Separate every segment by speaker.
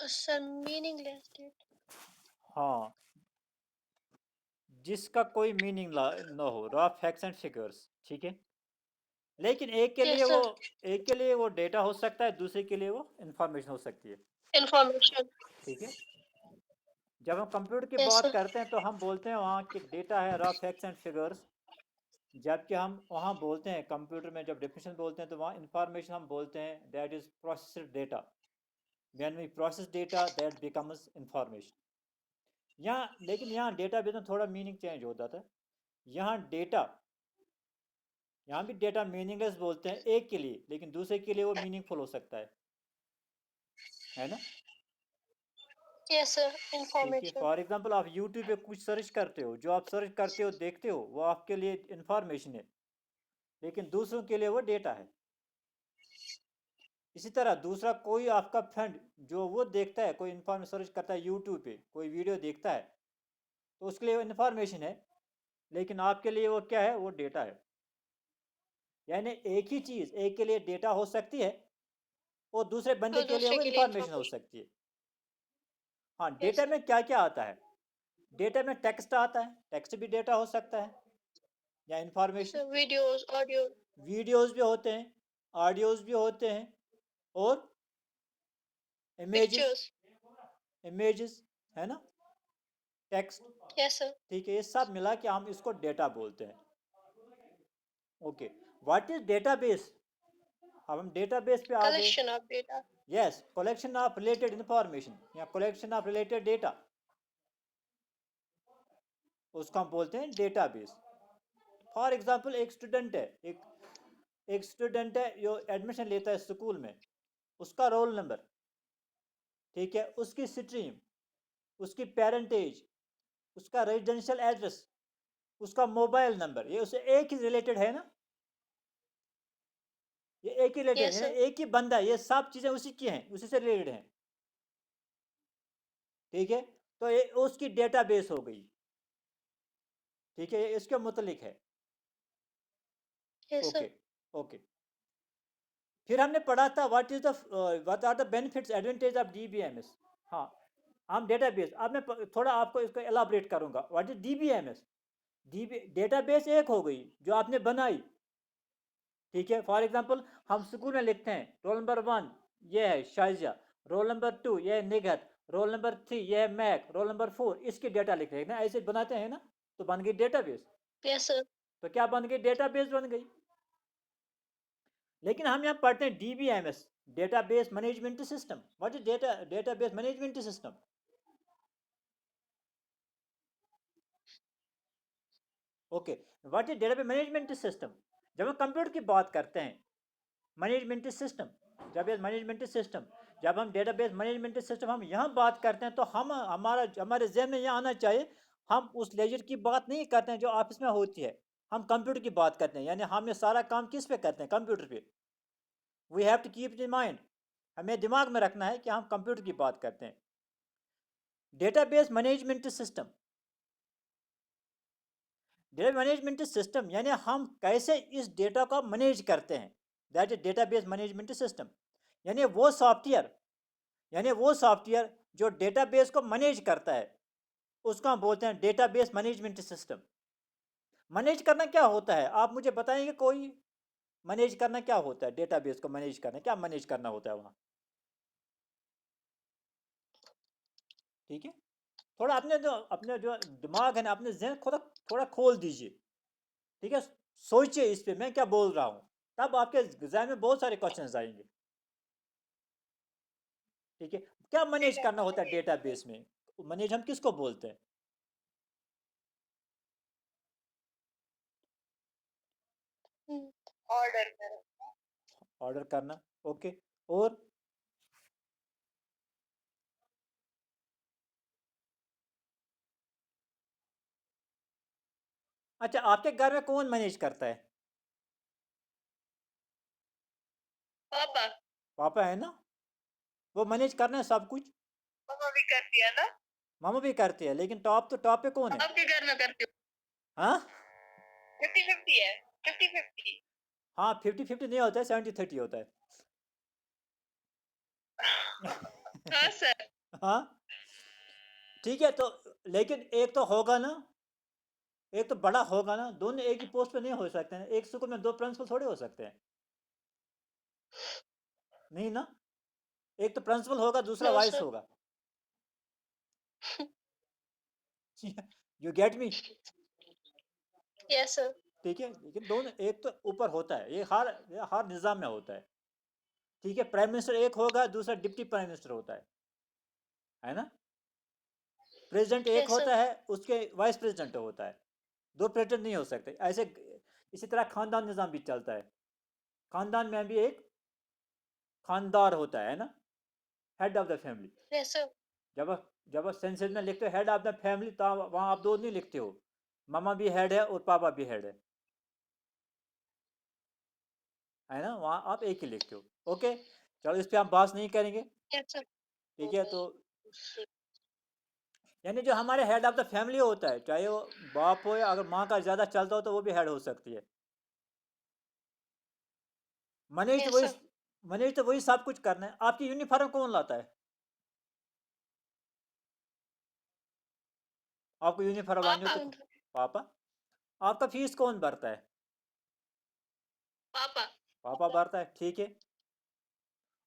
Speaker 1: Sir meaningless date.
Speaker 2: हाँ, जिसका कोई मीनिंग ना हो, रॉ फैक्ट्स एंड फिगर्स, ठीक है। लेकिन
Speaker 1: यस सर।
Speaker 2: एक के लिए वो डेटा हो सकता है, दूसरे के लिए वो इंफॉर्मेशन हो सकती है,
Speaker 1: इंफॉर्मेशन।
Speaker 2: ठीक है। जब हम कंप्यूटर की
Speaker 1: यस
Speaker 2: बात
Speaker 1: सर।
Speaker 2: करते हैं तो हम बोलते हैं वहाँ की डेटा है रॉ फैक्ट्स एंड फिगर्स, जबकि हम वहाँ बोलते हैं कंप्यूटर में जब डेफिनेशन बोलते हैं तो वहाँ इंफॉर्मेशन हम बोलते हैं that is processed data. When we process data that becomes information. यहाँ लेकिन यहाँ डेटाबेस में थोड़ा मीनिंग चेंज होता था। यहाँ डेटा, यहाँ भी डेटा मीनिंगलेस बोलते हैं एक के लिए, लेकिन दूसरे के लिए वो मीनिंगफुल हो सकता है ना।
Speaker 1: Yes sir.
Speaker 2: ठीक है,
Speaker 1: इंफॉर्मेशन।
Speaker 2: फॉर एग्जांपल आप यूट्यूब पे कुछ सर्च करते हो, जो आप सर्च करते हो देखते हो वो आपके लिए इंफॉर्मेशन है, लेकिन दूसरों के लिए वो डेटा है। इसी तरह दूसरा कोई आपका फ्रेंड जो वो देखता है, कोई इन्फॉर्मेशन सर्च करता है यूट्यूब पे, कोई वीडियो देखता है, तो उसके लिए वो इन्फॉर्मेशन है, लेकिन आपके लिए वो क्या है, वो डेटा है। यानी एक ही चीज़ एक के लिए डेटा हो सकती है और दूसरे बंदे
Speaker 1: तो
Speaker 2: के लिए
Speaker 1: दूसरे
Speaker 2: वो
Speaker 1: के लिए
Speaker 2: इन्फॉर्मेशन हो
Speaker 1: इंफॉर्मेशन।
Speaker 2: सकती है। हाँ,
Speaker 1: यस
Speaker 2: डेटा
Speaker 1: सर।
Speaker 2: में क्या क्या आता है। डेटा में टेक्स्ट आता है, टेक्स्ट भी डेटा हो सकता है या information.
Speaker 1: Sir videos, audio.
Speaker 2: Videos भी होते हैं, ऑडियोज भी होते हैं, और इमेजेस,
Speaker 1: पिक्चर्स।
Speaker 2: इमेजेस, है ना, टेक्स्ट।
Speaker 1: Yes sir.
Speaker 2: ठीक है, ये सब मिला के हम इसको डेटा बोलते हैं। Okay, what is database. अब हम डेटाबेस पे आ गए।
Speaker 1: Collection of data.
Speaker 2: Yes, collection of related information या कलेक्शन ऑफ रिलेटेड डेटा, उसको हम बोलते हैं डेटाबेस। फॉर एग्जांपल एक स्टूडेंट है, एक स्टूडेंट है जो एडमिशन लेता है स्कूल में, उसका रोल नंबर, ठीक है, उसकी स्ट्रीम, उसकी पेरेंटेज, उसका रेजिडेंशियल एड्रेस, उसका मोबाइल नंबर, ये उसे एक ही रिलेटेड है ना। ये एक ही रिलेटेड
Speaker 1: यस
Speaker 2: है ना,
Speaker 1: सर।
Speaker 2: एक ही बंदा, ये सब चीजें उसी की हैं, उसी से रिलेटेड हैं, ठीक है। तो ये उसकी डेटाबेस हो गई, ठीक है, ये इसके मुतलिक है।
Speaker 1: Yes
Speaker 2: okay,
Speaker 1: sir.
Speaker 2: ओके। फिर हमने पढ़ा था what are the benefits advantage of DBMS. हाँ, हम डेटाबेस, अब मैं थोड़ा आपको इसको एलाबरेट करूंगा what is DBMS. DB database एक हो गई जो आपने बनाई, ठीक है। फॉर एग्जांपल हम स्कूल में लिखते हैं रोल नंबर 1 ये है शाइजा, रोल नंबर 2 ये है निगहत, रोल नंबर 3 ये है मैक, रोल नंबर 4 इसकी डेटा लिख रहे हैं ना, ऐसे बनाते हैं ना, तो बन गई डेटाबेस।
Speaker 1: Yes sir.
Speaker 2: तो क्या बन गई, डेटाबेस बन गई। लेकिन हम यहाँ पढ़ते हैं DBMS, database management system. What is database management system. Okay, what is database management system. जब हम कंप्यूटर की बात करते हैं, management system, database management system, जब हम डेटाबेस मैनेजमेंट सिस्टम हम यहाँ बात करते हैं तो हम हमारे जहन में यहाँ आना चाहिए, हम उस लेजर की बात नहीं करते हैं जो ऑफिस में होती है, हम कंप्यूटर की बात करते हैं। यानी हम ये सारा काम किस पे करते हैं, कंप्यूटर पे। We have to keep in mind, हमें दिमाग में रखना है कि हम कंप्यूटर की बात करते हैं। Database management system, data management system यानी हम कैसे इस डेटा को मैनेज करते हैं, that is database management system. यानी वो सॉफ्टवेयर, यानी वो सॉफ्टवेयर जो डेटाबेस को मैनेज करता है, उसको हम बोलते हैं डेटाबेस मैनेजमेंट सिस्टम। मैनेज करना क्या होता है, आप मुझे बताएंगे कोई। मैनेज करना क्या होता है, डेटाबेस को मैनेज करना, क्या मैनेज करना होता है वहाँ, ठीक है। थोड़ा अपने जो दिमाग है ना, अपने जहन थोड़ा थोड़ा खोल दीजिए, ठीक है। सोचिए इस पे मैं क्या बोल रहा हूँ, तब आपके जहन में बहुत सारे क्वेश्चंस आएंगे, ठीक है। क्या मैनेज करना होता है डेटाबेस में, मैनेज हम किसको बोलते हैं।
Speaker 1: ऑर्डर करो।
Speaker 2: ऑर्डर करना, ओके। और अच्छा, आपके घर में कौन मैनेज करता है,
Speaker 1: पापा।
Speaker 2: पापा है ना, वो मैनेज करना है सब कुछ।
Speaker 1: पापा भी करती है ना।
Speaker 2: मामा भी करते हैं, लेकिन टॉप पे कौन है।
Speaker 1: आपके घर में करती हो।
Speaker 2: हाँ,
Speaker 1: 50-50 है। 50-50।
Speaker 2: हाँ, 50-50 नहीं होता है, 70-30 होता है।
Speaker 1: हाँ सर।
Speaker 2: हाँ ठीक है, तो लेकिन एक तो होगा ना, एक तो बड़ा होगा ना, दोनों एक ही पोस्ट पे नहीं हो सकते हैं, एक स्कूल में दो प्रिंसिपल थोड़े हो सकते हैं, नहीं ना, एक तो प्रिंसिपल होगा, दूसरा
Speaker 1: No,
Speaker 2: वाइस
Speaker 1: sir.
Speaker 2: होगा। You get me?
Speaker 1: Yes, sir.
Speaker 2: ठीक है, लेकिन दोनों एक तो ऊपर होता है, ये हर निज़ाम में होता है। ठीक है, प्राइम मिनिस्टर एक होगा, दूसरा डिप्टी प्राइम मिनिस्टर होता है ना। प्रेसिडेंट एक
Speaker 1: Yes, sir.
Speaker 2: होता है, उसके वाइस प्रेसिडेंट होता है, दो प्रेसिडेंट नहीं हो सकते ऐसे। इसी तरह खानदान निज़ाम भी चलता है, खानदान में भी एक खानदार होता है ना, head of the family.
Speaker 1: Yes, sir.
Speaker 2: जब जब सेंसेस में लिखते हो हेड ऑफ द फैमिली, तो वहाँ आप दो नहीं लिखते हो, मामा भी हेड है और पापा भी हेड है ना, वहाँ आप एक ही लिखते हो। ओके, चलो इस पे हम बात नहीं करेंगे।
Speaker 1: Yes, sir.
Speaker 2: ठीक है, तो यानी जो हमारे हेड ऑफ द फैमिली होता है, चाहे वो बाप हो या अगर माँ का ज़्यादा चलता हो तो वो भी हेड हो सकती है। मैनेज तो
Speaker 1: Yes,
Speaker 2: वही
Speaker 1: sir.
Speaker 2: मैनेज तो वही सब कुछ करना है। आपकी यूनिफॉर्म कौन लाता है? आपको यूनिफॉर्म लानी हो
Speaker 1: Papa.
Speaker 2: तो पापा। आपका फीस कौन भरता है?
Speaker 1: Papa.
Speaker 2: पापा भरता है, ठीक है।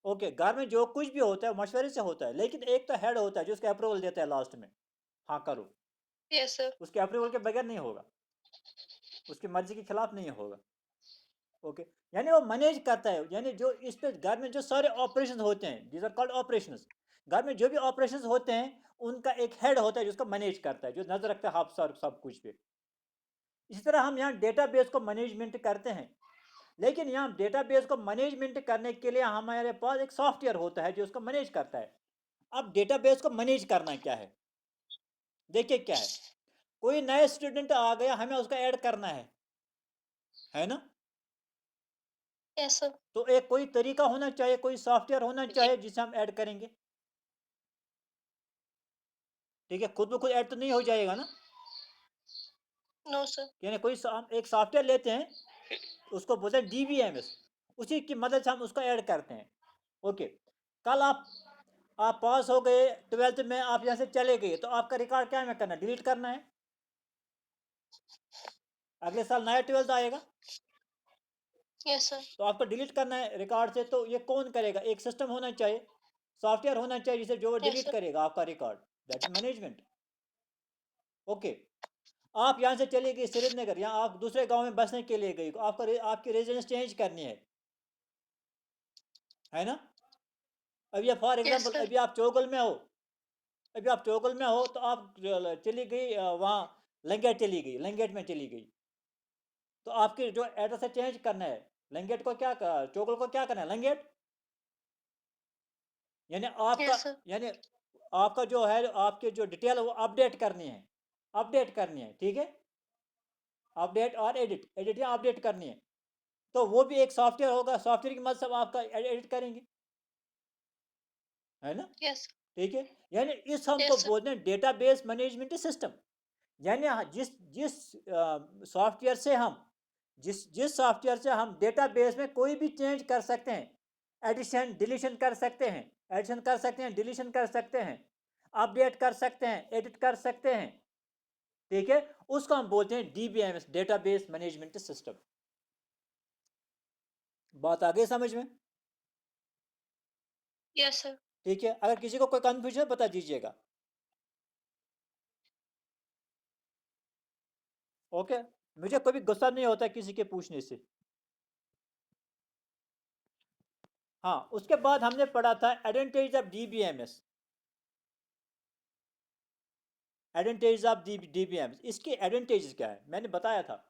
Speaker 2: ओके, घर में जो कुछ भी होता है मशवरे से होता है, लेकिन एक तो हेड होता है जो उसके अप्रूवल देता है लास्ट में, हाँ करो,
Speaker 1: Yes, sir.
Speaker 2: उसके अप्रूवल के बगैर नहीं होगा, उसकी मर्जी के खिलाफ नहीं होगा। ओके, यानी वो मैनेज करता है, यानी जो इस पे घर में जो सारे ऑपरेशन होते हैं, दीज आर कॉल्ड ऑपरेशंस। घर में जो भी ऑपरेशंस होते हैं उनका एक हेड होता है जो उसको मैनेज करता है, जो नजर रखता है आप सब कुछ पे। इसी तरह हम यहाँ डेटाबेस को मैनेजमेंट करते हैं, लेकिन यहाँ डेटाबेस को मैनेजमेंट करने के लिए हमारे पास एक सॉफ्टवेयर होता है जो उसको मैनेज करता है। अब डेटाबेस को मैनेज करना क्या है, देखिए क्या है। कोई नया स्टूडेंट आ गया, हमें उसका ऐड करना है ना।
Speaker 1: Yes, sir.
Speaker 2: तो एक कोई तरीका होना चाहिए, कोई सॉफ्टवेयर होना चाहिए जिसे हम ऐड करेंगे। ठीक है, खुद ब खुद ऐड तो नहीं हो जाएगा ना,
Speaker 1: No, sir.
Speaker 2: यानी हम एक सॉफ्टवेयर लेते हैं, उसको बोलते हैं डीबीएमएस, उसी की मदद से हम उसको ऐड करते हैं। ओके, कल आप पास हो गए 12th में, आप यहाँ से चले गए, तो आपका रिकॉर्ड क्या में करना है, डिलीट करना है। अगले साल नया 12th आएगा,
Speaker 1: Yes, sir.
Speaker 2: तो आपको डिलीट करना है रिकॉर्ड से। तो ये कौन करेगा, एक सिस्टम होना चाहिए, सॉफ्टवेयर होना चाहिए जिसे जो
Speaker 1: Yes,
Speaker 2: डिलीट
Speaker 1: sir.
Speaker 2: करेगा आपका record, that is management. Okay, आप यहाँ से चले गए श्रीनगर, यहाँ आप दूसरे गांव में बसने के लिए गई, आपको आपकी रेजिडेंस चेंज करनी है ना। अभी फॉर
Speaker 1: Yes,
Speaker 2: एग्जांपल
Speaker 1: sir.
Speaker 2: अभी आप चौगल में हो, अभी आप चौगल में हो, तो आप चली गई वहाँ लंगेट चली गई, लंगेट में चली गई, तो आपके जो एड्रेस है चेंज करना है, लंगेट को क्या चौगल को क्या करना है, लंगेट। यानी आपका
Speaker 1: Yes, sir.
Speaker 2: यानी आपका जो है, आपके जो डिटेल है वो अपडेट करनी है, अपडेट करनी है, ठीक है। अपडेट और एडिट या अपडेट करनी है, तो वो भी एक सॉफ्टवेयर होगा, सॉफ्टवेयर की मदद से आप आपका एडिट करेंगे, है ना।
Speaker 1: Yes.
Speaker 2: ठीक है, यानी इस हमको
Speaker 1: Yes, sir.
Speaker 2: बोलते हैं डेटाबेस मैनेजमेंट सिस्टम। यानी जिस जिस सॉफ्टवेयर से हम जिस जिस सॉफ्टवेयर से हम डेटाबेस में कोई भी चेंज कर सकते हैं, एडिशन डिलीशन कर सकते हैं, एडिशन कर सकते हैं, डिलीशन कर सकते हैं, अपडेट कर सकते हैं, एडिट कर सकते हैं, ठीक है, उसको हम बोलते हैं डीबीएमएस, डेटाबेस मैनेजमेंट सिस्टम। बात आ गई समझ में?
Speaker 1: Yes, sir.
Speaker 2: ठीक है, अगर किसी को कोई कंफ्यूजन बता दीजिएगा। ओके, मुझे कभी गुस्सा नहीं होता किसी के पूछने से। हाँ, उसके बाद हमने पढ़ा था advantage of DBMS, advantage of DBMS, इसके एडवांटेजेस क्या है मैंने बताया था।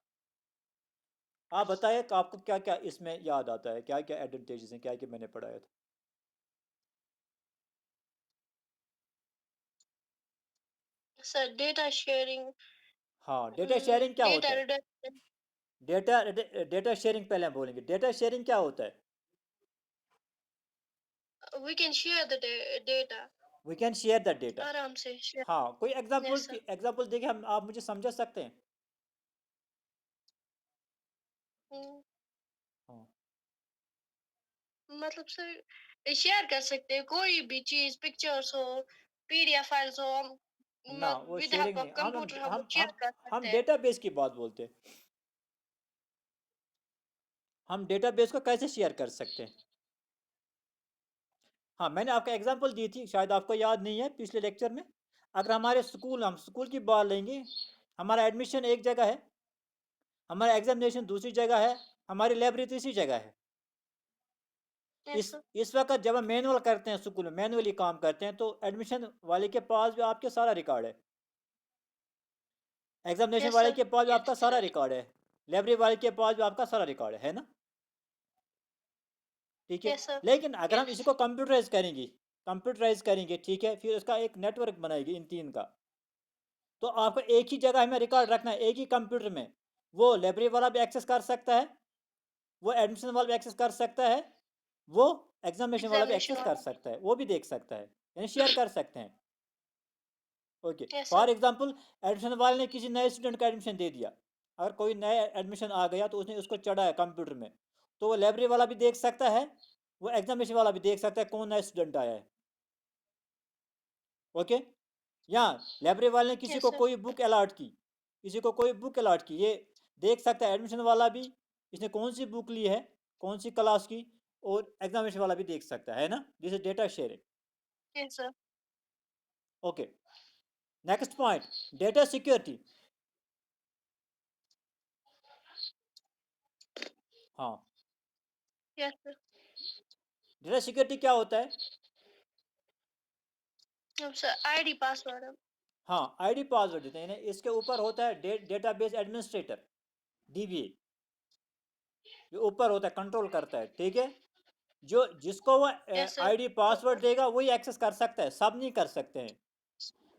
Speaker 2: आप बताइए कि आपको क्या क्या इसमें याद आता है, क्या क्या एडवांटेजेस हैं, क्या क्या मैंने पढ़ाया था।
Speaker 1: Sir, data sharing,
Speaker 2: हाँ, डेटा शेयरिंग क्या
Speaker 1: data
Speaker 2: होता है?
Speaker 1: reduction.
Speaker 2: डेटा डेटा शेयरिंग पहले हम बोलेंगे, डेटा शेयरिंग क्या होता है।
Speaker 1: We can share the data.
Speaker 2: We can share the data.
Speaker 1: आराम से share.
Speaker 2: हाँ, कोई
Speaker 1: Yes, sir.
Speaker 2: एग्जाम्पल देखिए, हम आप मुझे समझा सकते हैं।
Speaker 1: हम्म,
Speaker 2: हाँ,
Speaker 1: मतलब सर शेयर कर सकते हैं कोई भी चीज, पिक्चर्स हो, PDF फाइल्स हो,
Speaker 2: ना वो
Speaker 1: विद
Speaker 2: शेयरिंग
Speaker 1: हेल्प
Speaker 2: नहीं,
Speaker 1: ऑफ कंप्यूटर हम शेयर कर
Speaker 2: हम
Speaker 1: सकते हैं।
Speaker 2: डेटाबेस की बात बोलते हैं। हम डेटाबेस को कैसे शेयर कर सकते हैं? हाँ, मैंने आपको एग्जांपल दी थी, शायद आपको याद नहीं है पिछले लेक्चर में। अगर हमारे स्कूल, हम स्कूल की बात लेंगे, हमारा एडमिशन एक जगह है, हमारा एग्जामिनेशन दूसरी जगह है, हमारी लाइब्रेरी तीसरी जगह है।
Speaker 1: यस सर,
Speaker 2: इस वक्त जब हम मैनुअल करते हैं, स्कूल में मैनुअली काम करते हैं, तो एडमिशन वाले के पास भी आपके सारा रिकॉर्ड है, एग्जामिनेशन
Speaker 1: यस
Speaker 2: वाले
Speaker 1: सर,
Speaker 2: के पास भी आपका सारा रिकॉर्ड है, लाइब्रेरी वाले के पास भी आपका सारा रिकॉर्ड है ना? ठीक है।
Speaker 1: यस सर,
Speaker 2: लेकिन अगर हम
Speaker 1: यस,
Speaker 2: इसको कंप्यूटराइज करेंगे, ठीक है, फिर उसका एक नेटवर्क बनाएगी इन तीन का, तो आपको एक ही जगह में रिकॉर्ड रखना है, एक ही कंप्यूटर में। वो लाइब्रेरी वाला भी एक्सेस कर सकता है, वो एडमिशन वाला भी एक्सेस कर सकता है, वो एग्जामिनेशन वाला भी
Speaker 1: एग्जामिनेशन
Speaker 2: एक्सेस कर
Speaker 1: वाला,
Speaker 2: सकता है, वो भी देख सकता है, यानी शेयर कर सकते हैं। Okay.
Speaker 1: Yes sir,
Speaker 2: for example, admission वाले ने किसी नए स्टूडेंट का एडमिशन दे दिया, अगर कोई नया एडमिशन आ गया तो उसने उसको चढ़ाया कंप्यूटर में, तो वो लाइब्रेरी वाला भी देख सकता है, वो एग्जामिनेशन वाला भी देख सकता है कौन नया स्टूडेंट आया है। ओके। या लाइब्रेरी वाले ने किसी
Speaker 1: यस
Speaker 2: को
Speaker 1: सर,
Speaker 2: कोई बुक अलॉट की, किसी को कोई बुक अलॉट की, ये देख सकता है एडमिशन वाला भी, इसने कौन सी बुक ली है, कौन सी क्लास की, और एग्जामिनेशन वाला भी देख सकता है ना? This is data sharing.
Speaker 1: Yes sir,
Speaker 2: okay. Next point, data security. हाँ,
Speaker 1: यस सर,
Speaker 2: डेटा सिक्योरिटी क्या होता है?
Speaker 1: अब सर आईडी पासवर्ड,
Speaker 2: हाँ, आईडी पासवर्ड देते हैं, इसके ऊपर होता है डेटाबेस एडमिनिस्ट्रेटर, डीबीए, जो ऊपर होता है, कंट्रोल करता है, ठीक है। जो जिसको वो
Speaker 1: यस सर,
Speaker 2: आईडी पासवर्ड देगा वही एक्सेस कर सकता है, सब नहीं कर सकते हैं।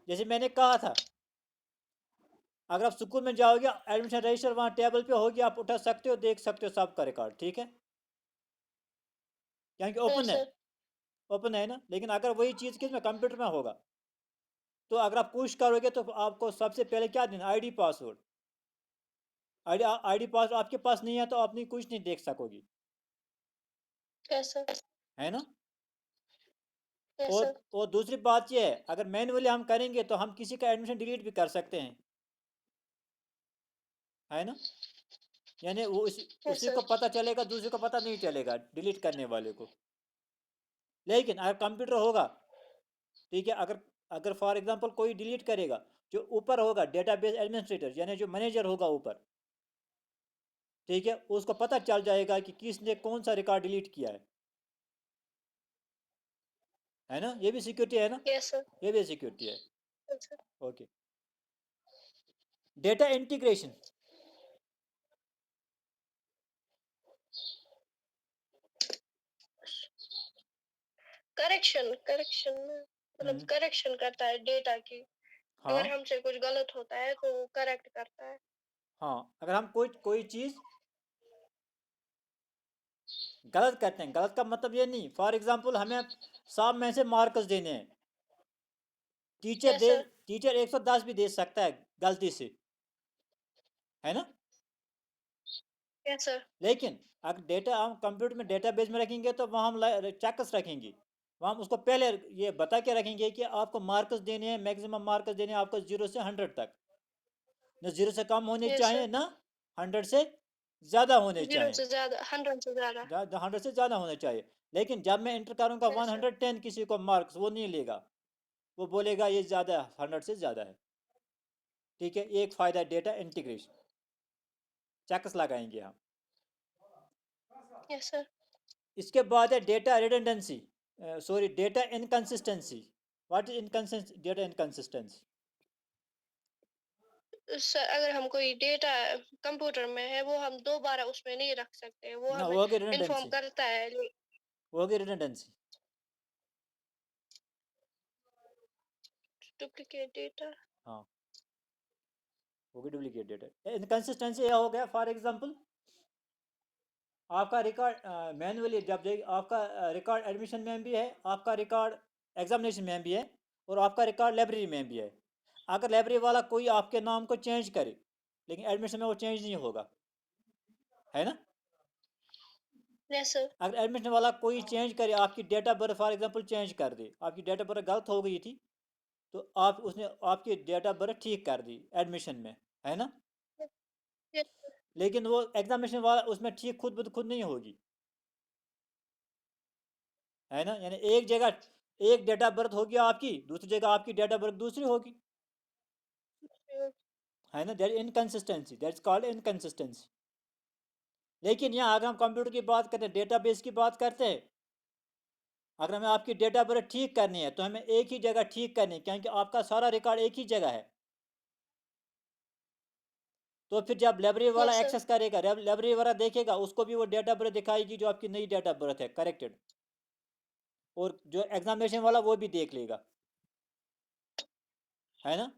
Speaker 2: जैसे मैंने कहा था, अगर आप स्कूल में जाओगे, एडमिशन रजिस्टर वहाँ टेबल पे होगी, आप उठा सकते हो, देख सकते हो सबका रिकॉर्ड, ठीक है, क्योंकि ओपन
Speaker 1: यस
Speaker 2: है,
Speaker 1: सर,
Speaker 2: ओपन है ना। लेकिन अगर वही चीज़ किस में, कंप्यूटर में होगा, तो अगर आप पुश करोगे तो आपको सबसे पहले क्या देना, आईडी पासवर्ड। आईडी पासवर्ड आपके पास नहीं है तो आप नहीं, कुछ नहीं देख सकोगी,
Speaker 1: यस सर,
Speaker 2: है ना?
Speaker 1: यस सर,
Speaker 2: और दूसरी बात यह है, अगर मैनुअली हम करेंगे तो हम किसी का एडमिशन डिलीट भी कर सकते हैं, है ना? यानी वो
Speaker 1: यस
Speaker 2: उसी
Speaker 1: सर,
Speaker 2: को पता चलेगा, दूसरे को पता नहीं चलेगा, डिलीट करने वाले को। लेकिन अगर कंप्यूटर होगा, ठीक है, अगर अगर फॉर एग्जांपल कोई डिलीट करेगा, जो ऊपर होगा डेटाबेस एडमिनिस्ट्रेटर, यानी जो मैनेजर होगा ऊपर, ठीक है, उसको पता चल जाएगा कि किसने कौन सा रिकॉर्ड डिलीट किया है ना? ये भी सिक्योरिटी है ना?
Speaker 1: यस सर,
Speaker 2: ये भी सिक्योरिटी है।
Speaker 1: Yes sir,
Speaker 2: okay. Data integration.
Speaker 1: Correction, correction मतलब
Speaker 2: हम्म।
Speaker 1: करेक्शन करता है डेटा की,
Speaker 2: हाँ।
Speaker 1: अगर हमसे कुछ गलत होता है तो वो करेक्ट करता है।
Speaker 2: हाँ, अगर हम कोई कोई चीज़ गलत करते हैं, गलत का मतलब ये नहीं, फॉर एग्जांपल हमें 100 में से मार्क्स देने हैं, teacher
Speaker 1: yes
Speaker 2: they,
Speaker 1: sir,
Speaker 2: teacher 110 भी दे सकता है गलती से, है ना?
Speaker 1: यस सर,
Speaker 2: लेकिन अगर डेटा हम कंप्यूटर में डेटाबेस में रखेंगे तो वहाँ हम चेकर्स रखेंगे, वहाँ हम उसको पहले ये बता के रखेंगे कि आपको मार्क्स देने हैं, मैक्सिमम मार्क्स देने हैं आपको 0 से 100 तक, ना 0 से कम होने
Speaker 1: यस
Speaker 2: चाहिए,
Speaker 1: सर,
Speaker 2: ना 100 से ज़्यादा होने
Speaker 1: 0
Speaker 2: चाहिए,
Speaker 1: से ज़्यादा, 100 से ज़्यादा,
Speaker 2: 100 से ज़्यादा होने चाहिए। लेकिन जब मैं इंटर करूँगा
Speaker 1: यस सर,
Speaker 2: 110 किसी को मार्क्स, वो नहीं लेगा, वो बोलेगा ये ज़्यादा है, 100 से ज़्यादा है, ठीक है। ये एक फ़ायदा है डेटा इंटीग्रेशन, चेकर्स लगाएंगे हम।
Speaker 1: यस सर,
Speaker 2: इसके बाद है data redundancy, sorry, data inconsistency. What is inconsistency? Data inconsistency.
Speaker 1: Sir अगर हम कोई डेटा कंप्यूटर में है वो हम दोबारा उसमें नहीं रख सकते, वो
Speaker 2: ना,
Speaker 1: हमें
Speaker 2: वो होगी
Speaker 1: इन्फॉर्म
Speaker 2: रिडंडेंसी,
Speaker 1: करता है।
Speaker 2: वो होगी रिडंडेंसी।
Speaker 1: डुप्लीकेट डेटा,
Speaker 2: हाँ, होगी डुप्लीकेट डेटा। इनकंसिस्टेंसी यह हो गया, फॉर एग्जांपल आपका रिकॉर्ड मैनुअली जब आपका रिकॉर्ड एडमिशन में भी है, आपका रिकॉर्ड एग्जामिनेशन में भी है, और आपका रिकॉर्ड लाइब्रेरी में भी है। अगर लाइब्रेरी वाला कोई आपके नाम को चेंज करे, लेकिन एडमिशन में वो चेंज नहीं होगा, है ना?
Speaker 1: यस सर,
Speaker 2: अगर एडमिशन वाला कोई चेंज करे, आपकी date of birth for example change कर दे, आपकी डेट ऑफ बर्थ गलत हो गई थी, तो आप उसने आपकी डेट ऑफ बर्थ ठीक कर दी एडमिशन में, है ना?
Speaker 1: Yes, sir.
Speaker 2: लेकिन वो एग्जामिनेशन वाला उसमें ठीक खुद ब खुद नहीं होगी, है ना? यानी एक जगह एक डेट ऑफ बर्थ होगी आपकी, दूसरी जगह आपकी डेट ऑफ बर्थ दूसरी होगी,
Speaker 1: Yes.
Speaker 2: है ना? That inconsistency, that's called inconsistency. लेकिन यहाँ अगर हम कंप्यूटर की बात करते हैं, डेटाबेस की बात करते हैं, अगर हमें आपकी डेट ऑफ बर्थ ठीक करनी है तो हमें एक ही जगह ठीक करनी है, क्योंकि आपका सारा रिकॉर्ड एक ही जगह है। तो फिर जब लाइब्रेरी वाला
Speaker 1: Yes, sir.
Speaker 2: एक्सेस करेगा, लाइब्रेरी वाला देखेगा, उसको भी वो डेट ऑफ बर्थ दिखाएगी जो आपकी नई डेट ऑफ बर्थ है, करेक्टेड। और जो एग्जामिनेशन वाला वो भी देख लेगा, है ना?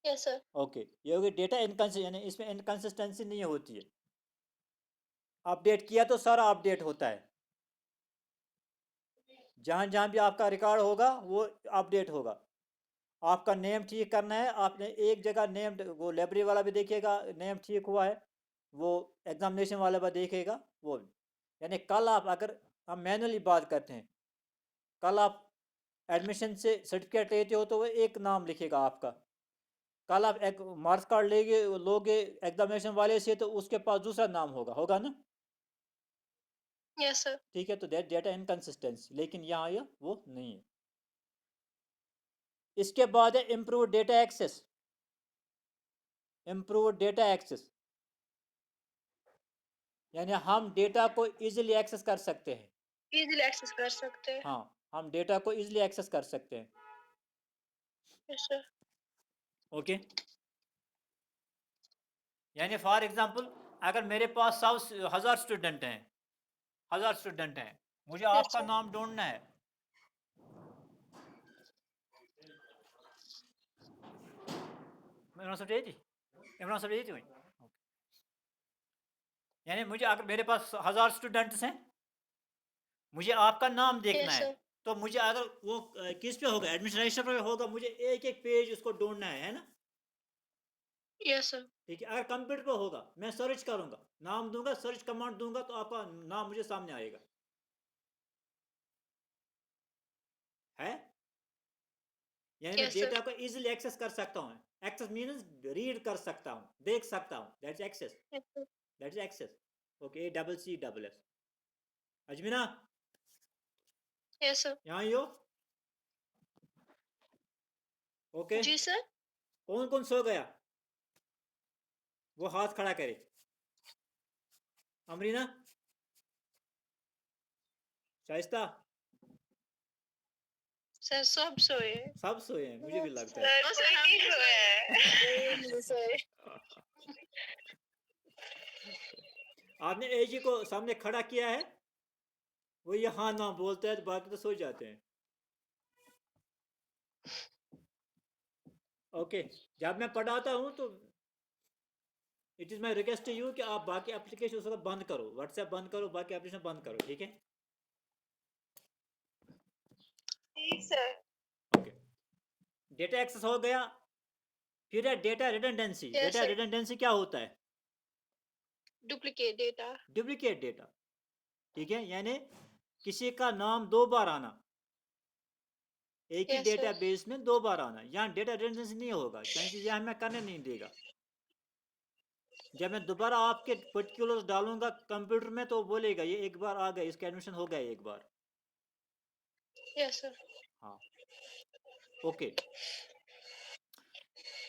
Speaker 1: Yes, sir.
Speaker 2: ओके, ये होगी डेटा इनकंसिस्टेंसी, यानी इसमें इनकंसिस्टेंसी नहीं होती है। अपडेट किया तो सारा अपडेट होता है, जहाँ जहाँ भी आपका रिकॉर्ड होगा वो अपडेट होगा। आपका नेम ठीक करना है, आपने एक जगह नेम, वो लाइब्रेरी वाला भी देखेगा नेम ठीक हुआ है, वो एग्जामिनेशन वाला भी देखेगा वो भी। यानी कल आप, अगर हम मैनुअली बात करते हैं, कल आप एडमिशन से सर्टिफिकेट लेते हो तो वो एक नाम लिखेगा आपका, कल आप एक मार्क्स कार्ड लेगे लोगे एग्जामिनेशन वाले से तो उसके पास दूसरा नाम होगा, होगा ना?
Speaker 1: Yes, sir.
Speaker 2: ठीक है, तो दैट डेटा इनकंसिस्टेंसी, लेकिन यहाँ ये वो नहीं है। इसके बाद है improve data access, improve data access, यानी हम डेटा को इजीली एक्सेस कर सकते हैं।
Speaker 1: Easily access कर सकते हैं.
Speaker 2: हाँ, हम डेटा को इजीली एक्सेस कर सकते हैं।
Speaker 1: Yes, sir.
Speaker 2: ओके, यानी फॉर एग्जांपल अगर मेरे पास 100 स्टूडेंट हैं, 1000 स्टूडेंट हैं, मुझे
Speaker 1: Yes,
Speaker 2: आपका
Speaker 1: sir.
Speaker 2: नाम ढूंढना है। इमरान साहब जी, इमरान साहब जी, यानी मुझे, अगर मेरे पास 1000 स्टूडेंट्स हैं, मुझे आपका नाम देखना
Speaker 1: Yes,
Speaker 2: है,
Speaker 1: sir.
Speaker 2: तो मुझे अगर वो किस पे होगा, एडमिशन रजिस्टर पे होगा, मुझे एक एक पेज उसको ढूंढना है ना?
Speaker 1: Yes, sir.
Speaker 2: ठीक है, अगर कंप्यूटर पे होगा मैं सर्च करूंगा, नाम दूंगा, सर्च कमांड दूंगा तो आपका नाम मुझे सामने आएगा, है? यानी मैं
Speaker 1: Yes, sir.
Speaker 2: डेटा को इजीली एक्सेस कर सकता हूँ। एक्सेस मीन्स रीड कर सकता हूँ, देख सकता हूँ, that's access,
Speaker 1: Yes, sir.
Speaker 2: That's access. Okay, double C double S. Azmina,
Speaker 1: Yes, sir.
Speaker 2: यहाँ ही हो? ओके,
Speaker 1: जी सर.
Speaker 2: कौन कौन सो गया वो हाथ खड़ा करे। अमरीना, शाइस्ता,
Speaker 1: सर सब सोए.
Speaker 2: सब सोए हैं, मुझे भी लगता है।
Speaker 1: सर कोई नहीं सोया है. नहीं सोए.
Speaker 2: आपने एजी को सामने खड़ा किया है, वो ये हाँ ना बोलता है तो बाकी तो सो जाते हैं। ओके, जब मैं पढ़ाता हूँ तो it is my request to you कि आप बाकी एप्लीकेशन उस वक्त बंद करो, व्हाट्सएप बंद करो, बाकी एप्लीकेशन बंद करो, ठीक है?
Speaker 1: ठीक सर.
Speaker 2: ओके, डेटा एक्सेस हो गया। फिर है data redundancy.
Speaker 1: Yes,
Speaker 2: data
Speaker 1: sir.
Speaker 2: Redundancy क्या होता है?
Speaker 1: Duplicate data.
Speaker 2: डुप्लीकेट डेटा, ठीक है, यानी किसी का नाम दो बार आना, एक ही
Speaker 1: Yes, sir.
Speaker 2: डेटाबेस में दो बार आना, यहाँ डेटा रिडंडेंसी नहीं होगा, क्योंकि यह हमें करने नहीं देगा। जब मैं दोबारा आपके पर्टिकुलर्स डालूंगा कंप्यूटर में तो बोलेगा ये एक बार आ गया, इसका एडमिशन हो गया एक बार।
Speaker 1: Yes, sir.
Speaker 2: हाँ, ओके।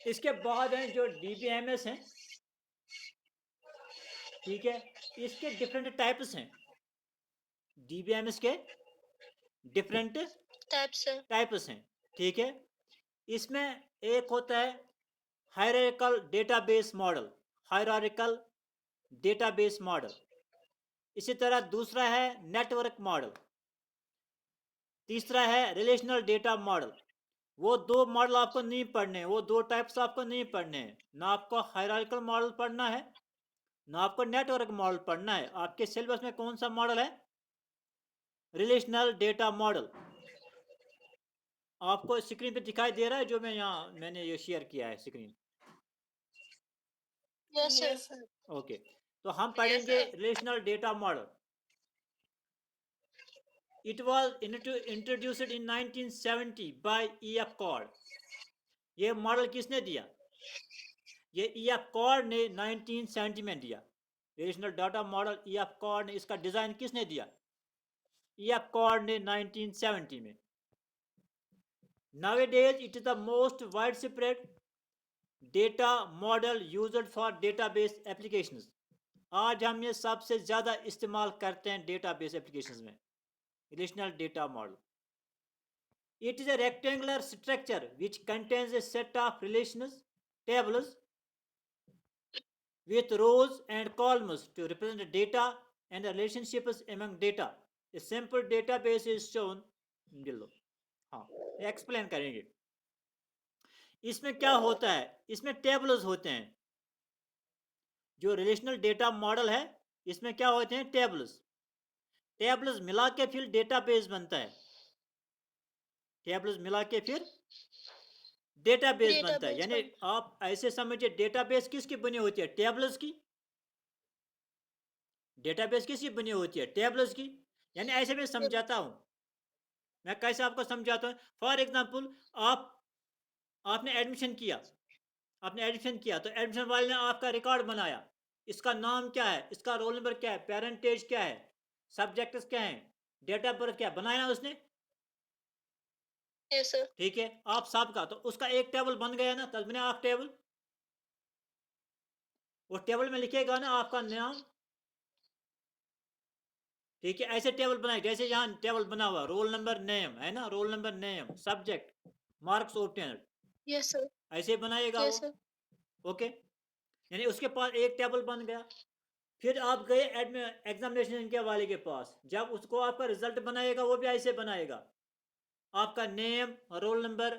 Speaker 2: इसके बाद हैं जो डीबीएमएस हैं, ठीक है, इसके डिफरेंट टाइप्स हैं, डीबीएमएस के डिफरेंट
Speaker 1: टाइप्स हैं.
Speaker 2: टाइप्स हैं, ठीक है। इसमें एक होता है hierarchical database model, hierarchical database model. इसी तरह दूसरा है नेटवर्क मॉडल, तीसरा है रिलेशनल डेटा मॉडल। वो दो मॉडल आपको नहीं पढ़ने, वो दो टाइप्स आपको नहीं पढ़ने हैं, ना आपको हायरार्किकल मॉडल पढ़ना है ना आपको नेटवर्क मॉडल पढ़ना है। आपके सिलेबस में कौन सा मॉडल है? Relational data model. आपको स्क्रीन पे दिखाई दे रहा है जो मैंने ये शेयर किया है स्क्रीन?
Speaker 1: Yes, sir.
Speaker 2: ओके, तो हम पढ़ेंगे relational data model. It was introduced in 1970 by E.F. Cord. ये मॉडल किसने दिया? ये E.F. Cord ने 1970 में दिया। Relational data model E.F. Cord ने, इसका डिजाइन किसने दिया? E.F. Cord ने 1970 में। Nowadays it is the most widespread data model used for database applications. आज हम ये सबसे ज्यादा इस्तेमाल करते हैं डेटाबेस एप्लीकेशंस में। Relational data model, it is a rectangular structure which contains a set of relations tables with rows and columns to represent data and the relationships among data. A simple database is shown below. हाँ, explain करेंगे। इसमें क्या होता है? इसमें tables होते हैं। जो रिलेशनल डेटा मॉडल है, इसमें क्या होते हैं? टेबल्स। टेबल्स मिला के फिर डेटाबेस बनता है। टेबल्स मिला के फिर डेटाबेस बनता है। यानी आप ऐसे समझिए, डेटाबेस किसकी बनी होती है? टेबल्स की। डेटाबेस किसकी बनी होती है? टेबल्स की। यानी ऐसे मैं समझाता हूं। मैं कैसे आपको समझाता हूं? फॉर एग्जांपल, आपने एडमिशन किया। आपने एडमिशन किया तो एडमिशन वाले ने आपका रिकॉर्ड बनाया। इसका नाम क्या है, इसका रोल नंबर क्या है, पेरेंटेज क्या है, सब्जेक्ट्स क्या है, डेट ऑफ बर्थ क्या है, बनाया ना उसने?
Speaker 1: Yes sir.
Speaker 2: ठीक है, आप सबका तो उसका एक टेबल बन गया ना, तब मैंने आप टेबल, वो टेबल में लिखेगा ना आपका नाम। ठीक है, ऐसे टेबल बनाए जैसे यहाँ टेबल बना हुआ, रोल नंबर नेम है ना, roll number name subject marks obtained,
Speaker 1: yes sir.
Speaker 2: ऐसे बनाएगा वो।
Speaker 1: Yes sir.
Speaker 2: ओके, यानी उसके पास एक टेबल बन गया। फिर आप गए एग्जामिनेशन के वाले के पास, जब उसको आपका रिजल्ट बनाएगा वो भी ऐसे बनाएगा, आपका नेम, रोल नंबर,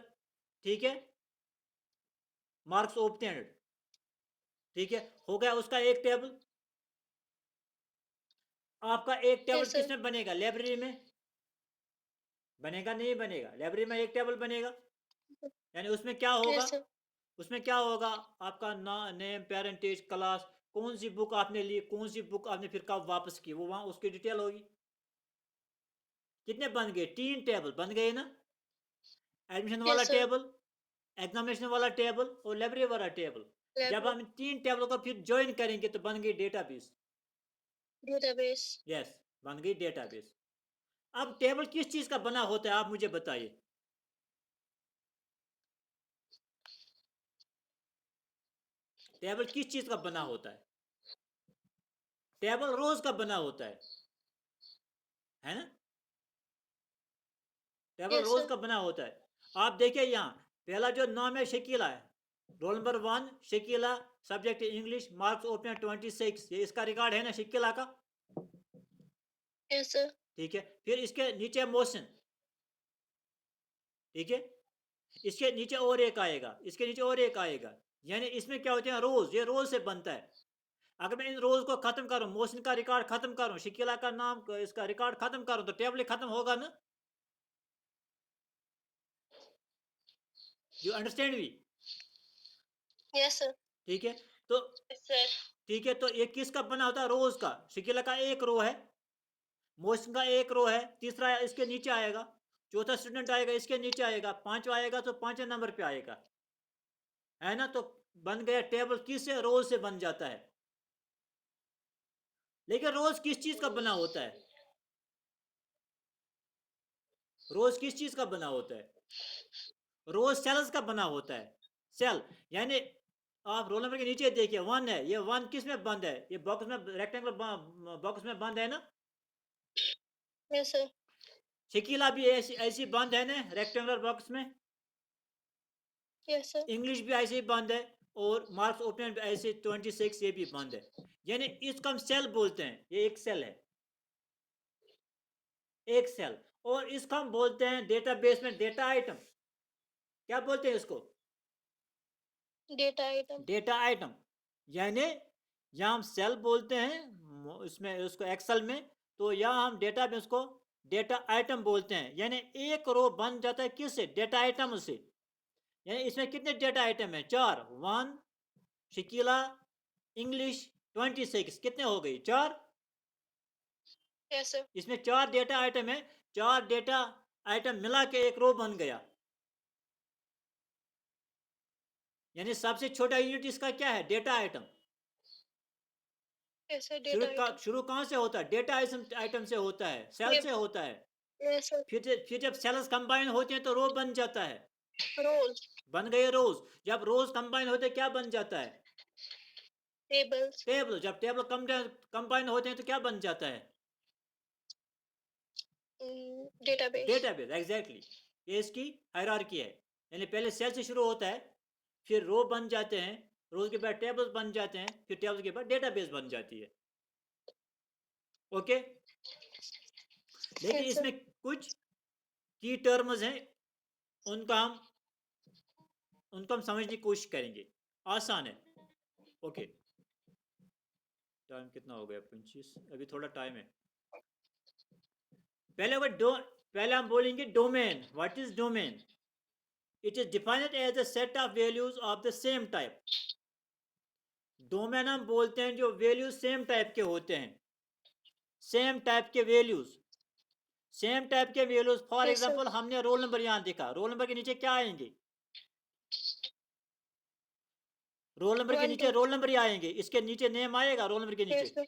Speaker 2: ठीक है, मार्क्स ऑब्टेन्ड। ठीक है, हो गया उसका एक टेबल। आपका एक टेबल
Speaker 1: यस सर।
Speaker 2: किसमें बनेगा? लाइब्रेरी में बनेगा? नहीं बनेगा। लाइब्रेरी में एक टेबल बनेगा। यानी उसमें क्या होगा?
Speaker 1: Yes sir.
Speaker 2: उसमें क्या होगा? आपका नेम, पेरेंटेज, क्लास, कौन सी बुक आपने ली, कौन सी बुक आपने फिर कब वापस की, वो वहां उसकी डिटेल होगी। कितने बन गए? 3 टेबल बन गए ना। एडमिशन वाला
Speaker 1: यस सर।
Speaker 2: टेबल, एग्जामिनेशन वाला टेबल और लाइब्रेरी वाला टेबल। जब हम 3 टेबलों को फिर ज्वाइन करेंगे तो बन गई डेटाबेस।
Speaker 1: डेटाबेस।
Speaker 2: यस, बन गई डेटाबेस। अब टेबल किस चीज का बना होता है, आप मुझे बताइए। टेबल किस चीज का बना होता है? टेबल रोज का बना होता है ना? टेबल
Speaker 1: यस
Speaker 2: रोज
Speaker 1: सर।
Speaker 2: का बना होता है। आप देखिए यहाँ, पहला जो नाम है शकीला है, roll number 1 Shakeela, subject English, marks open 26, ये इसका रिकॉर्ड है ना शकीला का।
Speaker 1: Yes sir.
Speaker 2: ठीक है, फिर इसके नीचे मोशन। ठीक है, इसके नीचे और एक आएगा, इसके नीचे और एक आएगा। यानी इसमें क्या होते हैं? रोज, ये रोज से बनता है। अगर मैं इन रोज को खत्म करूं, मोशन का रिकॉर्ड खत्म करूं, शकीला का नाम, इसका रिकॉर्ड खत्म करूं, तो टेबल खत्म होगा ना। You understand me?
Speaker 1: Yes sir.
Speaker 2: ठीक है, तो
Speaker 1: यस सर।
Speaker 2: ठीक है, तो ये किसका बना होता है? रोज का। शकीला का एक रो है, मोशन का एक रो है, तीसरा इसके नीचे आएगा, चौथा स्टूडेंट आएगा इसके नीचे आएगा, पांचवा आएगा तो 5वें नंबर पे आएगा, है ना? तो बन गया टेबल, किससे? रोज से बन जाता है। लेकिन रोज किस चीज का बना होता है? रोज किस चीज का बना होता है? रोज सेल्स का बना होता है। सेल, यानी आप रोल नंबर के नीचे देखिए 1 है, ये 1 किस में बंद है? ये बॉक्स में, रेक्टेंगुलर बॉक्स में बंद है ना।
Speaker 1: Yes sir.
Speaker 2: शकीला भी ऐसी ऐसी बंद है ना रेक्टेंगुलर बॉक्स में।
Speaker 1: Yes sir.
Speaker 2: इंग्लिश भी ऐसे ही बंद है, और मार्क्स ओपन भी ऐसे 26 ये भी बंद है। यानी इसको हम सेल बोलते हैं, ये एक सेल है, एक सेल। और इसको हम बोलते हैं डेटाबेस में डेटा आइटम। क्या बोलते हैं इसको?
Speaker 1: Data item.
Speaker 2: Data item. यानी यहाँ हम सेल बोलते हैं, इसमें उसको एक्सेल में, तो यहाँ हम डेटाबेस को डेटा आइटम बोलते हैं। यानी एक रो बन जाता है किससे? डेटा आइटम से। यानी इसमें कितने डेटा आइटम है? 4, 1 शकीला, इंग्लिश 26, कितने हो गई? 4।
Speaker 1: Yes sir.
Speaker 2: इसमें 4 डेटा आइटम है। 4 डेटा आइटम मिला के एक रो बन गया। यानी सबसे छोटा यूनिट इसका क्या है? Data item.
Speaker 1: ऐसे डेटा आइटम
Speaker 2: शुरू कहाँ से होता है? डेटा आइटम से होता है, सेल
Speaker 1: ये
Speaker 2: से होता है।
Speaker 1: ऐसे
Speaker 2: फिर जब सेल्स कंबाइन होते हैं तो रो बन जाता है,
Speaker 1: रोज
Speaker 2: बन गए रोज। जब रोज कंबाइन होते हैं क्या बन जाता है?
Speaker 1: Tables
Speaker 2: table. जब टेबल कंबाइन होते हैं तो क्या बन जाता है?
Speaker 1: Database
Speaker 2: database. एग्जैक्टली, ये इसकी हायरार्की है। यानी पहले सेल से शुरू होता है, फिर रो बन जाते हैं, रोज के बाद टेबल्स बन जाते हैं, फिर टेबल के बाद डेटाबेस बन जाती है। ओके। लेकिन
Speaker 1: यस सर
Speaker 2: इसमें कुछ की टर्म्स हैं, उनका हम उनको हम समझने की कोशिश करेंगे। आसान है। ओके। टाइम कितना हो गया? 25। अभी थोड़ा टाइम है। पहले हम बोलेंगे domain. What is domain? It is defined as a set of values of the same type. Domain हम बोलते हैं जो वैल्यूज सेम टाइप के होते हैं, सेम टाइप के वैल्यूज, सेम टाइप के values. For
Speaker 1: yes sir
Speaker 2: example हमने रोल नंबर यहां देखा, रोल नंबर के नीचे क्या आएंगे? रोल नंबर के
Speaker 1: 1
Speaker 2: नीचे
Speaker 1: 2
Speaker 2: रोल नंबर ही आएंगे। इसके नीचे नेम आएगा रोल नंबर के नीचे?
Speaker 1: यस सर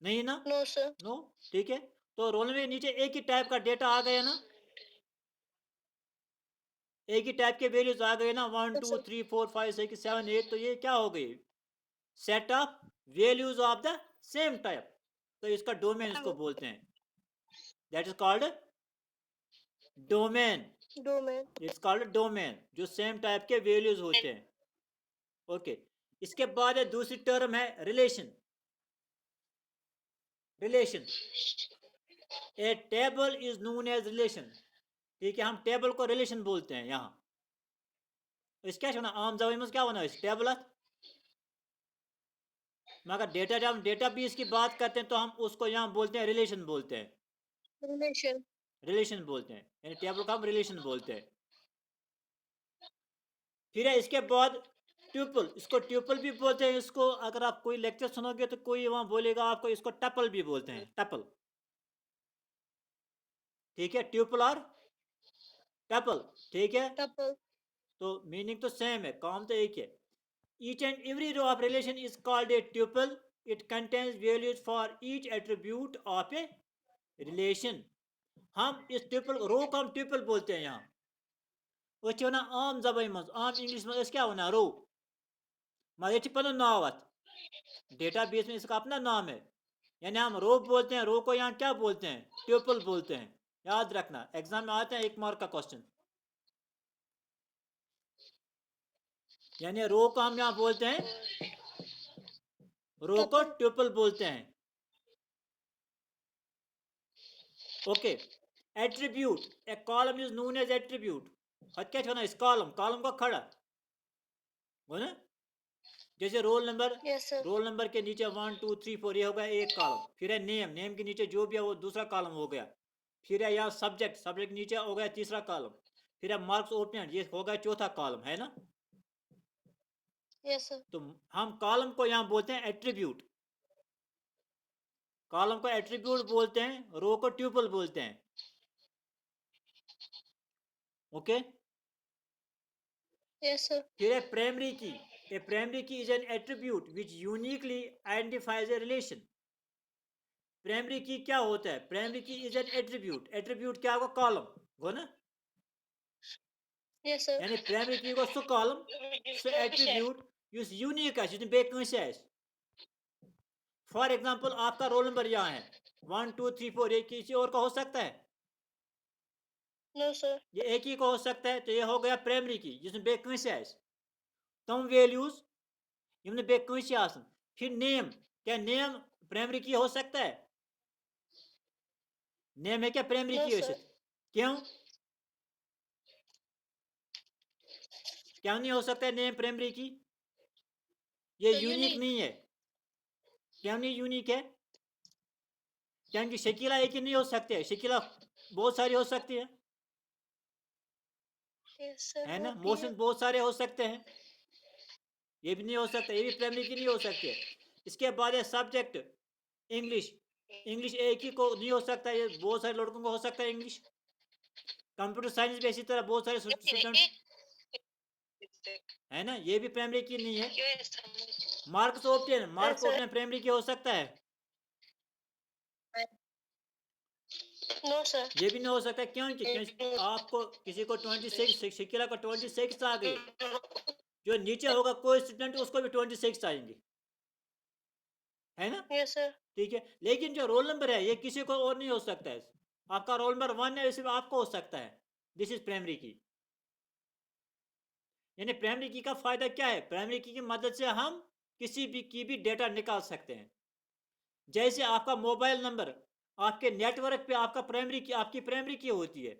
Speaker 2: नहीं ना।
Speaker 1: No sir
Speaker 2: no. ठीक है। तो रोल नंबर के नीचे एक ही टाइप का डेटा आ गया ना, एक ही टाइप के वैल्यूज आ गए ना, 1
Speaker 1: यस
Speaker 2: 2
Speaker 1: सर
Speaker 2: 3 4 5 6 7 8। तो ये क्या हो गई? Set of values of the same type. तो इसका डोमेन इसको बोलते हैं। That is called domain.
Speaker 1: Domain
Speaker 2: it's called domain, जो सेम टाइप के वैल्यूज होते हैं। ओके। इसके बाद है दूसरी टर्म है relation. Relation. A table is known as relation. ठीक है, हम टेबल को रिलेशन बोलते हैं यहाँ। इस क्या होना आम जबान में क्या होना इस टेबल। मगर डेटा जब हम डेटा बेस की बात करते हैं तो हम उसको यहाँ बोलते हैं रिलेशन बोलते हैं।
Speaker 1: रिलेशन
Speaker 2: रिलेशन बोलते हैं, यानी टेबल को हम रिलेशन बोलते हैं। फिर है इसके बाद ट्यूपल। इसको ट्यूपल भी बोलते हैं। इसको अगर आप कोई लेक्चर सुनोगे तो कोई वहां बोलेगा आपको इसको टपल भी बोलते हैं, टपल। ठीक है, ट्यूपल और टपल। ठीक है।
Speaker 1: टपल
Speaker 2: तो मीनिंग तो सेम है, काम तो एक है। Each and every row of relation is called a tuple. It contains values for each attribute of a relation. हम इस ट्यूपल रो को हम ट्यूपल बोलते हैं यहाँ। वो ना आम जबान मज, आम इंग्लिश में क्या होना रो। मगर ये पन नाव अत डेटा बेस में इसका अपना नाम है। यानी हम रो बोलते हैं, रो को यहाँ क्या बोलते हैं? ट्यूपल बोलते हैं। याद रखना, एग्जाम में आते हैं 1 मार्क का क्वेश्चन। यानी रो को हम यहाँ बोलते हैं, रो को
Speaker 1: टपल
Speaker 2: ट्यूपल बोलते हैं। Okay. Attribute. A column is known as attribute. हद क्या होना इस कॉलम, कॉलम को खड़ा हो ना। जैसे roll number,
Speaker 1: yes sir
Speaker 2: roll number के नीचे 1 2 3 4 ये हो गया एक कॉलम। फिर है नेम, नेम के नीचे जो भी है वो दूसरा कॉलम हो गया। फिर है यहाँ सब्जेक्ट, सब्जेक्ट नीचे हो गया तीसरा कॉलम। फिर है मार्क्स ओपन, ये हो गया चौथा कॉलम, है ना।
Speaker 1: यस सर
Speaker 2: तो हम कॉलम को यहाँ बोलते हैं एट्रीब्यूट। कॉलम को एट्रीब्यूट बोलते हैं, रो को ट्यूपल बोलते हैं। ओके।
Speaker 1: यस सर
Speaker 2: फिर है प्राइमरी की। ए प्राइमरी की is an attribute which uniquely identifies a relation. Primary की क्या होता है? प्राइमरी की इज एन एट्रीब्यूट। एट्रीब्यूट क्या होगा? कॉलम हो ना।
Speaker 1: यस सर
Speaker 2: यानी प्राइमरी की को सो कॉलम, सो एट्रीब्यूट युस यूनिक है, जिसमें बेकंसे है। फॉर एग्जांपल आपका रोल नंबर यहाँ है 1 2 3 4, ये किसी और का हो सकता है?
Speaker 1: नो सर
Speaker 2: ये एक ही का हो सकता है। तो ये हो गया प्राइमरी की, जिसमें बेकंसे है तम वैल्यूज इनमें बेकंसे आसन। फिर नेम। क्या नेम प्राइमरी की हो सकता है? नेम है क्या प्राइमरी
Speaker 1: नो
Speaker 2: की
Speaker 1: सर
Speaker 2: वैसे? क्यों? क्या नहीं हो सकता है नेम प्राइमरी की? ये यूनिक
Speaker 1: यूनिक
Speaker 2: नहीं है। क्यों नहीं यूनिक है? क्योंकि शकीला एक ही नहीं हो सकते है, शकीला बहुत सारी हो सकती
Speaker 1: यस सर
Speaker 2: है ना।
Speaker 1: होती है
Speaker 2: मोशन बहुत सारे हो सकते हैं, ये भी नहीं हो सकता, ये भी प्राइमरी की नहीं हो सकती है। इसके बाद है सब्जेक्ट इंग्लिश। इंग्लिश एक ही को नहीं हो सकता, ये बहुत सारे लड़कों को हो सकता है इंग्लिश। कंप्यूटर साइंस भी इसी तरह बहुत सारे स्टूडेंट्स है ना, ये भी प्राइमरी की नहीं है। Marks obtained, marks
Speaker 1: Yes, sir.
Speaker 2: Obtained primary key हो सकता है?
Speaker 1: No, sir.
Speaker 2: ये भी नहीं हो सकता, क्योंकि आपको किसी को 26, शकीला को 26 आ गई, जो नीचे होगा कोई स्टूडेंट उसको भी 26 आएंगे, है ना?
Speaker 1: Yes, sir.
Speaker 2: ठीक है, लेकिन जो रोल नंबर है ये किसी को और नहीं हो सकता है। आपका रोल नंबर 1 है, इसमें आपको हो सकता है। दिस इज प्राइमरी की। यानी प्राइमरी की का फायदा क्या है? प्राइमरी की मदद से हम किसी भी की भी डेटा निकाल सकते हैं। जैसे आपका मोबाइल नंबर आपके नेटवर्क पे आपका प्राइमरी की, आपकी प्राइमरी की होती है।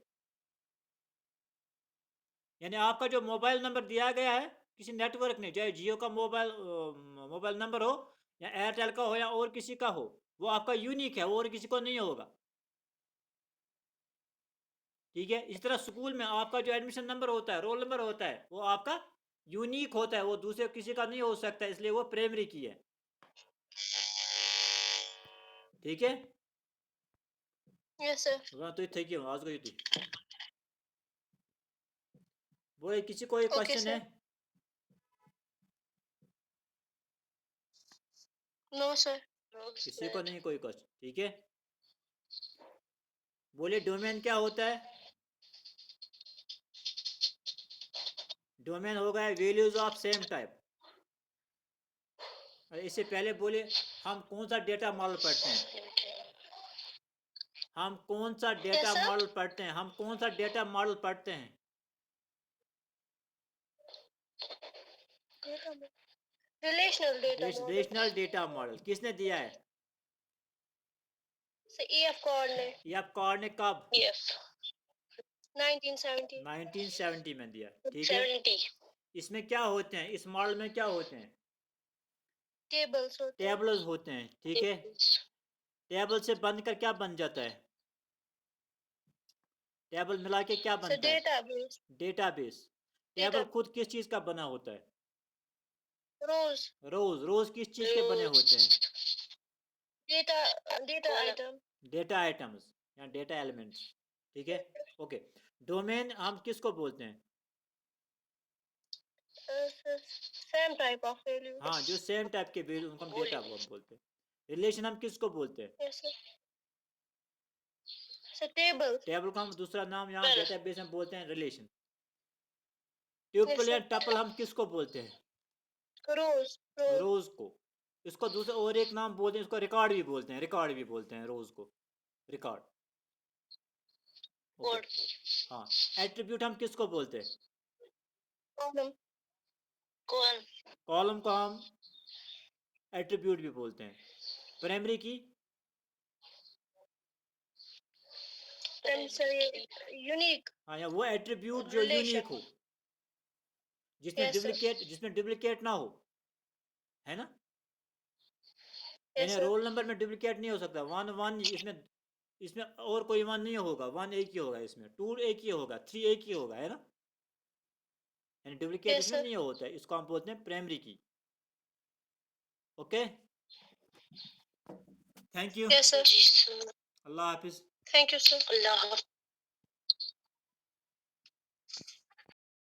Speaker 2: यानी आपका जो मोबाइल नंबर दिया गया है किसी नेटवर्क ने, चाहे जियो का मोबाइल नंबर हो या एयरटेल का हो या और किसी का हो, वो आपका यूनिक है, और किसी को नहीं होगा। ठीक है, इस तरह स्कूल में आपका जो एडमिशन नंबर होता है, रोल नंबर होता है, वो आपका यूनिक होता है, वो दूसरे किसी का नहीं हो सकता, इसलिए वो प्राइमरी की है। ठीक है,
Speaker 1: Yes, sir.
Speaker 2: वहाँ तो थे क्यों आज गई थी। वो किसी कोई
Speaker 1: Okay,
Speaker 2: क्वेश्चन है?
Speaker 1: sir. No, sir.
Speaker 2: किसी को नहीं कोई क्वेश्चन? ठीक है, बोलिए डोमेन क्या होता है? डोमेन हो गया वैल्यूज ऑफ सेम टाइप। इससे पहले बोलिए हम कौन सा डेटा मॉडल पढ़ते हैं? हम कौन सा
Speaker 1: Yes,
Speaker 2: डेटा
Speaker 1: sir.
Speaker 2: मॉडल पढ़ते हैं? हम कौन सा डेटा मॉडल पढ़ते हैं?
Speaker 1: Relational data model.
Speaker 2: Rational data model किसने दिया है?
Speaker 1: So EF coordinate.
Speaker 2: ये आप कॉर्ड ने कब?
Speaker 1: Yes. 1970.
Speaker 2: 1970 में दिया। ठीक है,
Speaker 1: 70.
Speaker 2: इसमें क्या होते हैं, इस मॉडल में क्या होते हैं?
Speaker 1: Tables होते हैं.
Speaker 2: टेबल्स होते हैं। ठीक है, टेबल से बनकर क्या बन जाता है? टेबल मिला के क्या
Speaker 1: So
Speaker 2: बनता है?
Speaker 1: database.
Speaker 2: डेटाबेस। Table
Speaker 1: Data.
Speaker 2: खुद किस चीज का बना होता है?
Speaker 1: Rows.
Speaker 2: रोज, रोज किस चीज के बने होते हैं?
Speaker 1: Data. Data item.
Speaker 2: Data items या डेटा एलिमेंट्स। ठीक है, ओके। डोमेन हम किसको बोलते हैं?
Speaker 1: Same type of value.
Speaker 2: हाँ, जो सेम टाइप के वैल्यू उनको हम डेटा हम बोलते हैं। रिलेशन हम किसको बोलते हैं?
Speaker 1: Yes, sir. So table.
Speaker 2: Table को हम दूसरा नाम यहाँ
Speaker 1: Well.
Speaker 2: डेटाबेस में बोलते हैं रिलेशन।
Speaker 1: Yes,
Speaker 2: ट्यूपल या
Speaker 1: sir.
Speaker 2: टपल हम किसको बोलते हैं?
Speaker 1: Rows. Rows.
Speaker 2: रोज को। इसको दूसरा और एक नाम बोलते हैं, इसको रिकॉर्ड भी बोलते हैं, रिकॉर्ड भी बोलते हैं रोज को, रिकॉर्ड। ओके, हाँ। एट्रीब्यूट हम किसको बोलते हैं?
Speaker 1: Column. Column.
Speaker 2: कॉलम को हम एट्रीब्यूट भी बोलते हैं। प्राइमरी की
Speaker 1: Unique.
Speaker 2: हाँ, या वो एट्रीब्यूट जो
Speaker 1: Relation.
Speaker 2: यूनिक हो, जिसमें
Speaker 1: Yes, sir.
Speaker 2: डुप्लीकेट ना हो, है ना?
Speaker 1: Yes,
Speaker 2: यानी
Speaker 1: sir.
Speaker 2: रोल नंबर में डुप्लीकेट नहीं हो सकता। वन वन इसमें, इसमें और कोई वन नहीं होगा, वन एक ही होगा, इसमें टू एक ही होगा, थ्री एक ही होगा, है ना? यानी डुप्लीकेट
Speaker 1: Yes,
Speaker 2: इसमें
Speaker 1: sir.
Speaker 2: नहीं होता है, इसको हम बोलते हैं प्राइमरी की। Okay, thank you.
Speaker 1: Yes, sir.
Speaker 2: Allah Hafiz.
Speaker 1: Thank you, sir. Allah.